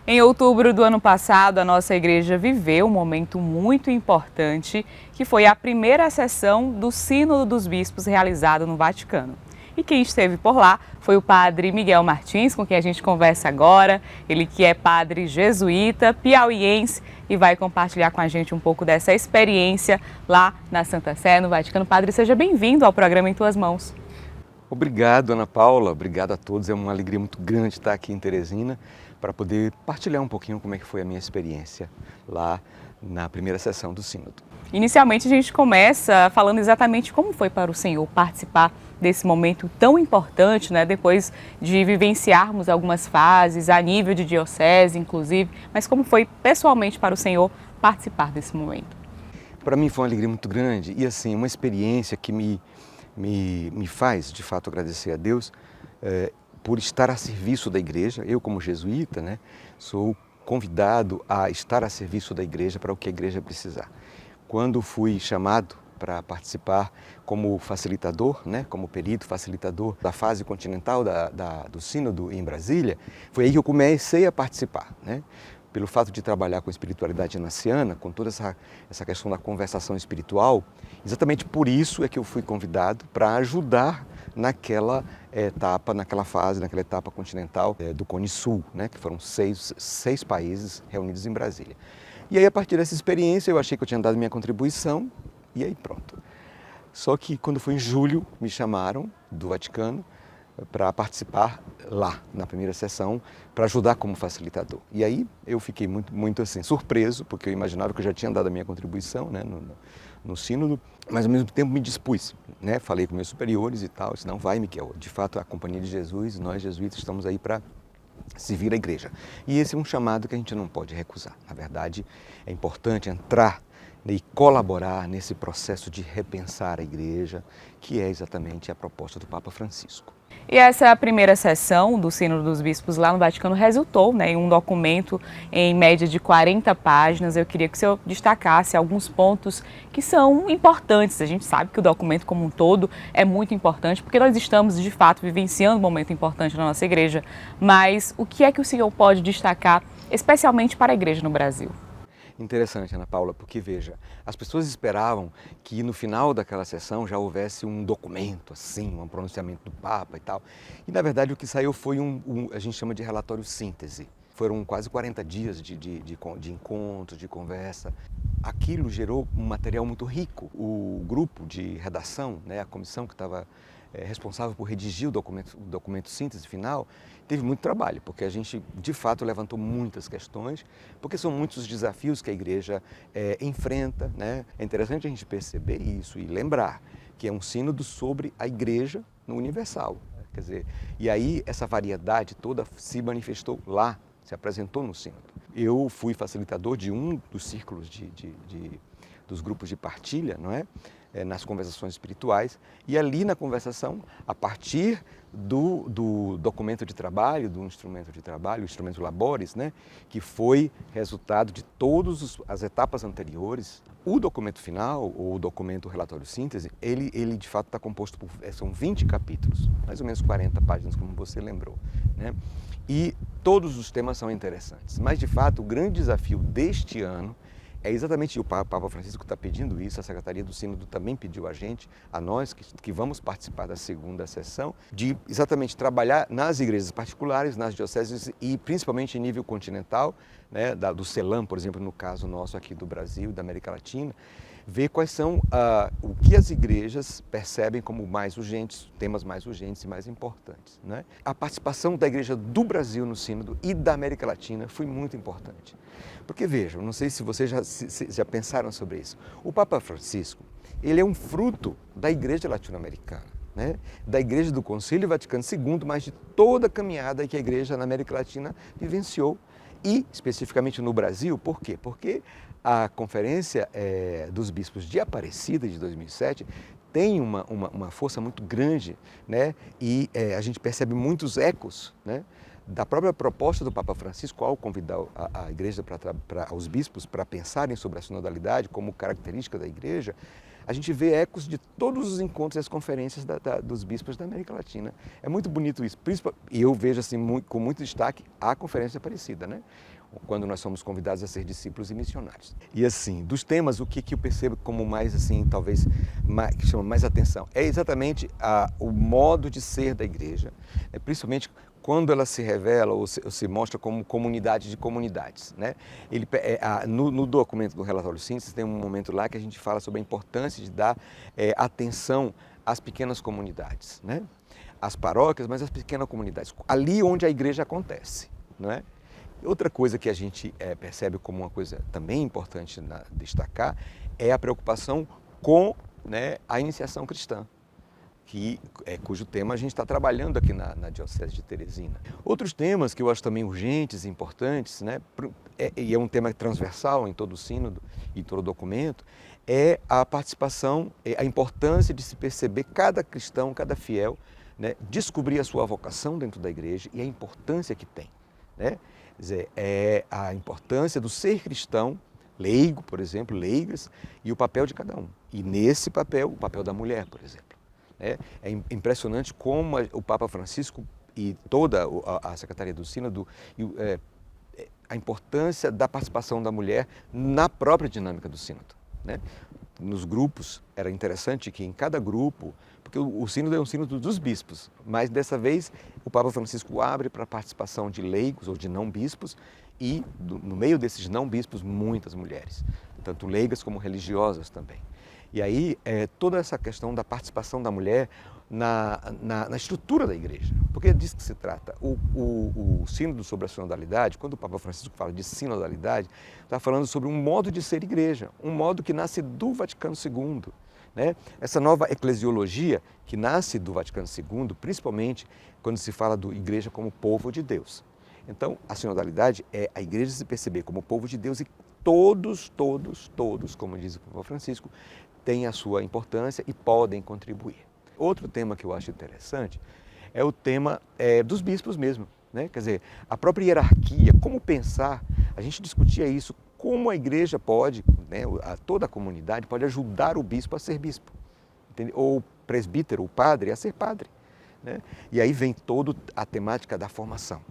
Em outubro do ano passado, a nossa igreja viveu um momento muito importante, que foi a primeira sessão do Sínodo dos Bispos realizado no Vaticano. E quem esteve por lá foi o padre Miguel Martins, com quem a gente conversa agora. Ele que é padre jesuíta, piauiense, e vai compartilhar com a gente um pouco dessa experiência lá na Santa Sé, no Vaticano. Padre, seja bem-vindo ao programa Em Tuas Mãos. Obrigado, Ana Paula. Obrigado a todos. É uma alegria muito grande estar aqui em Teresina para poder partilhar um pouquinho como é que foi a minha experiência lá na primeira sessão do Sínodo. Inicialmente, a gente começa falando exatamente como foi para o senhor participar desse momento tão importante, né? Depois de vivenciarmos algumas fases a nível de diocese, inclusive, mas como foi pessoalmente para o senhor participar desse momento? Para mim foi uma alegria muito grande e assim, uma experiência que me faz, de fato, agradecer a Deus por estar a serviço da igreja. Eu, como jesuíta, né, sou convidado a estar a serviço da igreja para o que a igreja precisar. Quando fui chamado para participar como facilitador, né, como perito facilitador da fase continental do Sínodo em Brasília, foi aí que eu comecei a participar, né? Pelo fato de trabalhar com espiritualidade inaciana, com toda essa questão da conversação espiritual, exatamente por isso é que eu fui convidado para ajudar naquela etapa, naquela etapa continental do Cone Sul, né, que foram seis países reunidos em Brasília. E aí, a partir dessa experiência, eu achei que eu tinha dado minha contribuição e aí pronto. Só que quando foi em julho, me chamaram do Vaticano para participar lá, na primeira sessão, para ajudar como facilitador. E aí eu fiquei muito assim, surpreso, porque eu imaginava que eu já tinha dado a minha contribuição, né, no Sínodo, mas ao mesmo tempo me dispus, né, falei com meus superiores e tal, disse, não, vai, Miguel, de fato a Companhia de Jesus, nós jesuítas estamos aí para servir a igreja. E esse é um chamado que a gente não pode recusar. Na verdade, é importante entrar e colaborar nesse processo de repensar a igreja, que é exatamente a proposta do Papa Francisco. E essa primeira sessão do Sínodo dos Bispos lá no Vaticano resultou, né, em um documento em média de 40 páginas. Eu queria que o senhor destacasse alguns pontos que são importantes. A gente sabe que o documento como um todo é muito importante, porque nós estamos, de fato, vivenciando um momento importante na nossa igreja. Mas o que é que o senhor pode destacar, especialmente para a igreja no Brasil? Interessante, Ana Paula, porque veja, as pessoas esperavam que no final daquela sessão já houvesse um documento, assim, um pronunciamento do Papa e tal. E na verdade o que saiu foi a gente chama de relatório síntese. Foram quase 40 dias de encontro, de conversa. Aquilo gerou um material muito rico. O grupo de redação, né, a comissão que estava responsável por redigir o documento síntese final, teve muito trabalho, porque a gente, de fato, levantou muitas questões, porque são muitos os desafios que a igreja enfrenta, né? É interessante a gente perceber isso e lembrar que é um sínodo sobre a igreja no universal. Quer dizer, e aí essa variedade toda se manifestou lá, se apresentou no sínodo. Eu fui facilitador de um dos círculos dos grupos de partilha, não é? Nas conversações espirituais, e ali na conversação, a partir do documento de trabalho, do instrumento de trabalho, o instrumento Labores, né, que foi resultado de todas as etapas anteriores, o documento final, ou o documento relatório síntese, ele de fato está composto por, são 20 capítulos, mais ou menos 40 páginas, como você lembrou, né? E todos os temas são interessantes, mas de fato o grande desafio deste ano é exatamente, o Papa Francisco está pedindo isso, a Secretaria do Sínodo também pediu a nós que vamos participar da segunda sessão, de exatamente trabalhar nas igrejas particulares, nas dioceses e principalmente em nível continental, né, do CELAM, por exemplo, no caso nosso aqui do Brasil, da América Latina, ver quais são o que as igrejas percebem como mais urgentes, temas mais urgentes e mais importantes, né? A participação da igreja do Brasil no Sínodo e da América Latina foi muito importante. Porque vejam, não sei se vocês já pensaram sobre isso, o Papa Francisco, ele é um fruto da igreja latino-americana, né? Da igreja do Concílio Vaticano II, mas de toda a caminhada que a igreja na América Latina vivenciou. E, especificamente no Brasil, por quê? Porque a Conferência dos Bispos de Aparecida, de 2007, tem uma força muito grande, né? E a gente percebe muitos ecos, né, da própria proposta do Papa Francisco ao convidar a igreja os bispos para pensarem sobre a sinodalidade como característica da igreja. a gente vê ecos de todos os encontros e as conferências dos bispos da América Latina. É muito bonito isso, e eu vejo assim, com muito destaque a Conferência Aparecida, né? Quando nós somos convidados a ser discípulos e missionários. E assim, dos temas, o que eu percebo como mais, assim, talvez, que chama mais atenção, é exatamente o modo de ser da igreja, principalmente quando ela se revela ou se mostra como comunidade de comunidades, né? No documento do relatório síntese tem um momento lá que a gente fala sobre a importância de dar atenção às pequenas comunidades, né? As paróquias, mas as pequenas comunidades, ali onde a igreja acontece, não é? Outra coisa que a gente percebe como uma coisa também importante destacar é a preocupação com, né, a iniciação cristã, cujo tema a gente está trabalhando aqui na Diocese de Teresina. Outros temas que eu acho também urgentes e importantes, né, e é um tema transversal em todo o sínodo e todo o documento, é a participação, a importância de se perceber cada cristão, cada fiel, né, descobrir a sua vocação dentro da igreja e a importância que tem, né? Quer dizer, é a importância do ser cristão, leigo, por exemplo, leigas, e o papel de cada um. E nesse papel, o papel da mulher, por exemplo. É impressionante como o Papa Francisco e toda a Secretaria do Sínodo, a importância da participação da mulher na própria dinâmica do Sínodo, né? Nos grupos, era interessante que em cada grupo, porque o sínodo é um sínodo dos bispos, mas dessa vez o Papa Francisco abre para a participação de leigos ou de não bispos e no meio desses não bispos muitas mulheres, tanto leigas como religiosas também. E aí toda essa questão da participação da mulher na estrutura da igreja, porque é disso que se trata. O sínodo sobre a sinodalidade, quando o Papa Francisco fala de sinodalidade, está falando sobre um modo de ser igreja, um modo que nasce do Vaticano II. Né? Essa nova eclesiologia que nasce do Vaticano II, principalmente quando se fala da igreja como povo de Deus. Então, a sinodalidade é a igreja se perceber como povo de Deus e todos, como diz o Papa Francisco, têm a sua importância e podem contribuir. Outro tema que eu acho interessante é o tema dos bispos mesmo, né? Quer dizer, a própria hierarquia, como pensar, a gente discutia isso, como a igreja pode, né, toda a comunidade pode ajudar o bispo a ser bispo, entende? Ou o presbítero, o padre, a ser padre, né? E aí vem toda a temática da formação.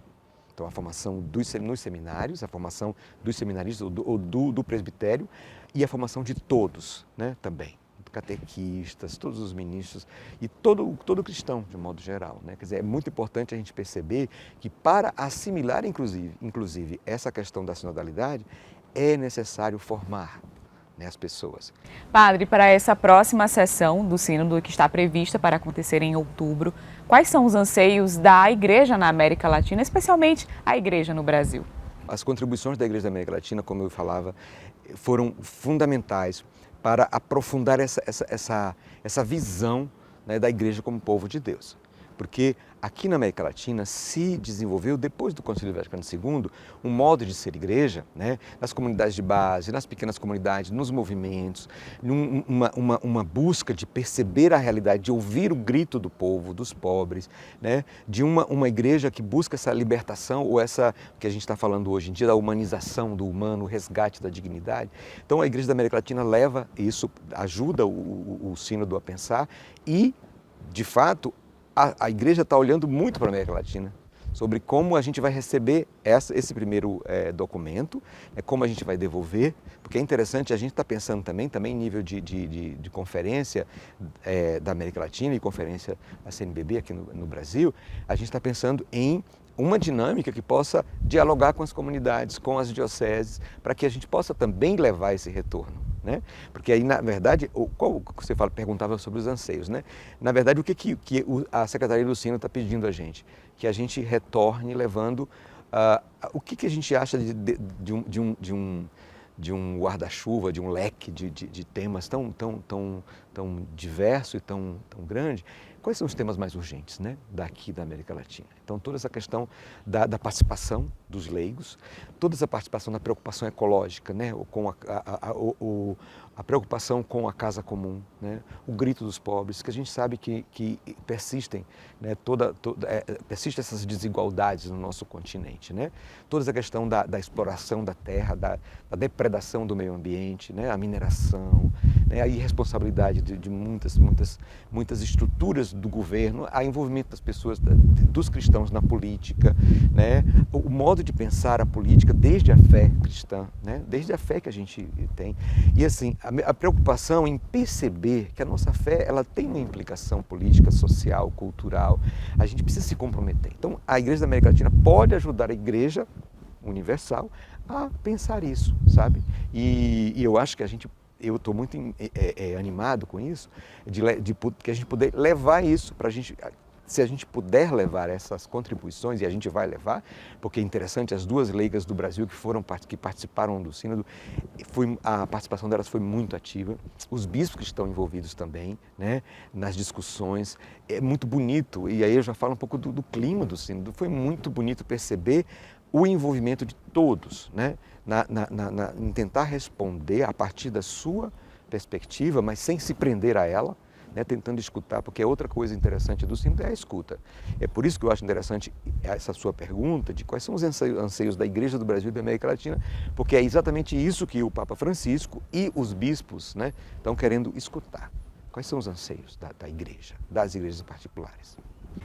Então, a formação nos seminários, a formação dos seminaristas ou do presbitério e a formação de todos, né, também. Catequistas, todos os ministros e todo cristão, de modo geral, né? Quer dizer, é muito importante a gente perceber que para assimilar, inclusive essa questão da sinodalidade, é necessário formar, né, as pessoas. Padre, para essa próxima sessão do sínodo que está prevista para acontecer em outubro, quais são os anseios da Igreja na América Latina, especialmente a Igreja no Brasil? As contribuições da Igreja da América Latina, como eu falava, foram fundamentais para aprofundar essa visão, né, da igreja como povo de Deus. Porque aqui na América Latina se desenvolveu, depois do Concílio Vaticano II, um modo de ser igreja, né, nas comunidades de base, nas pequenas comunidades, nos movimentos, uma busca de perceber a realidade, de ouvir o grito do povo, dos pobres, né, de uma igreja que busca essa libertação ou essa que a gente está falando hoje em dia, da humanização do humano, o resgate da dignidade. Então a Igreja da América Latina leva isso, ajuda o sínodo a pensar e, de fato, a igreja está olhando muito para a América Latina, sobre como a gente vai receber esse primeiro documento, como a gente vai devolver, porque é interessante, a gente está pensando também em nível de conferência da América Latina e conferência da CNBB aqui no Brasil, a gente está pensando em uma dinâmica que possa dialogar com as comunidades, com as dioceses, para que a gente possa também levar esse retorno. Né? Porque aí, na verdade, qual você perguntava sobre os anseios, né? Na verdade, o que a Secretaria do Sínodo está pedindo a gente? Que a gente retorne levando o que a gente acha de um guarda-chuva, de um leque de temas tão diverso e tão grande. Quais são os temas mais urgentes, né, daqui da América Latina? Então, toda essa questão da participação dos leigos, toda essa participação da preocupação ecológica, né, com a preocupação com a casa comum, né, o grito dos pobres, que a gente sabe que persistem, né, persistem essas desigualdades no nosso continente, né? Toda essa questão da exploração da terra, da depredação do meio ambiente, né, a mineração, né, a irresponsabilidade de muitas estruturas do governo, a envolvimento das pessoas, dos cristãos na política, né, o modo de pensar a política desde a fé cristã, né, desde a fé que a gente tem. E assim, a preocupação em perceber que a nossa fé ela tem uma implicação política, social, cultural. A gente precisa se comprometer. Então, a Igreja da América Latina pode ajudar a Igreja universal a pensar isso, sabe? E eu acho que eu estou muito animado com isso, que a gente poder levar isso para a gente, se a gente puder levar essas contribuições, e a gente vai levar, porque é interessante, as duas leigas do Brasil que participaram do sínodo, a participação delas foi muito ativa, os bispos que estão envolvidos também, né, nas discussões, é muito bonito, e aí eu já falo um pouco do clima do sínodo, foi muito bonito perceber o envolvimento de todos, né, em tentar responder a partir da sua perspectiva, mas sem se prender a ela, né, tentando escutar, porque outra coisa interessante do sínodo é a escuta. É por isso que eu acho interessante essa sua pergunta de quais são os anseios da Igreja do Brasil e da América Latina, porque é exatamente isso que o Papa Francisco e os bispos, né, estão querendo escutar. Quais são os anseios da Igreja, das igrejas particulares?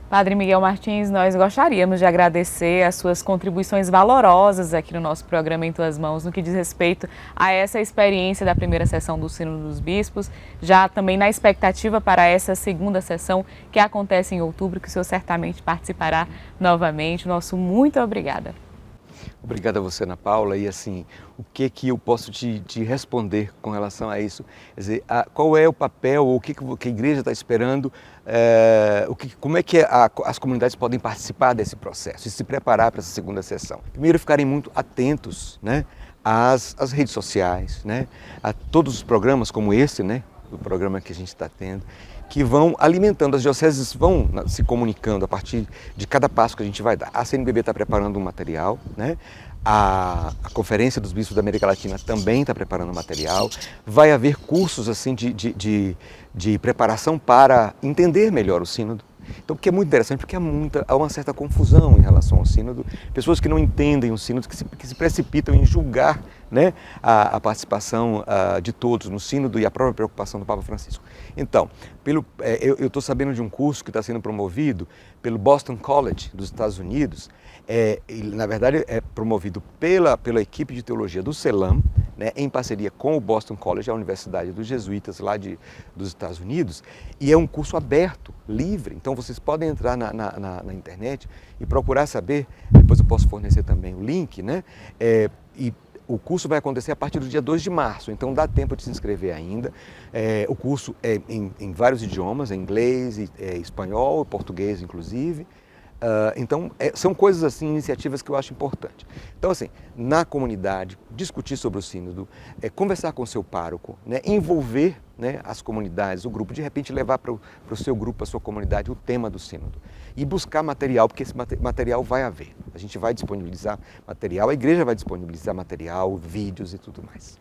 Padre Miguel Martins, nós gostaríamos de agradecer as suas contribuições valorosas aqui no nosso programa Em Tuas Mãos, no que diz respeito a essa experiência da primeira sessão do Sínodo dos Bispos, já também na expectativa para essa segunda sessão que acontece em outubro, que o senhor certamente participará novamente. Nosso muito obrigada. Obrigado a você, Ana Paula, e assim, o que eu posso te responder com relação a isso? Quer dizer, qual é o papel, ou o que a igreja está esperando, como é que as comunidades podem participar desse processo e se preparar para essa segunda sessão? Primeiro, ficarem muito atentos, né, às redes sociais, né, a todos os programas como esse, né, o programa que a gente está tendo, que vão alimentando, as dioceses vão se comunicando a partir de cada passo que a gente vai dar. A CNBB está preparando um material, né? A Conferência dos Bispos da América Latina também está preparando um material. Vai haver cursos assim, de preparação para entender melhor o sínodo. Então, porque é muito interessante, porque há uma certa confusão em relação ao sínodo, pessoas que não entendem o sínodo, que se precipitam em julgar, né, a participação de todos no sínodo e a própria preocupação do Papa Francisco. Então, eu estou sabendo de um curso que está sendo promovido pelo Boston College dos Estados Unidos, na verdade é promovido pela equipe de teologia do CELAM, né, em parceria com o Boston College, a Universidade dos Jesuítas lá dos Estados Unidos, e é um curso aberto, livre, então vocês podem entrar na internet e procurar saber, depois eu posso fornecer também o link, né, e o curso vai acontecer a partir do dia 2 de março, então dá tempo de se inscrever ainda. O curso é em vários idiomas, em inglês, espanhol, português inclusive. Então, são coisas assim, iniciativas que eu acho importante. Então, assim, na comunidade, discutir sobre o sínodo, conversar com o seu pároco, né, envolver, né, as comunidades, o grupo, de repente levar para o seu grupo, para a sua comunidade, o tema do sínodo. E buscar material, porque esse material vai haver. A gente vai disponibilizar material, a igreja vai disponibilizar material, vídeos e tudo mais.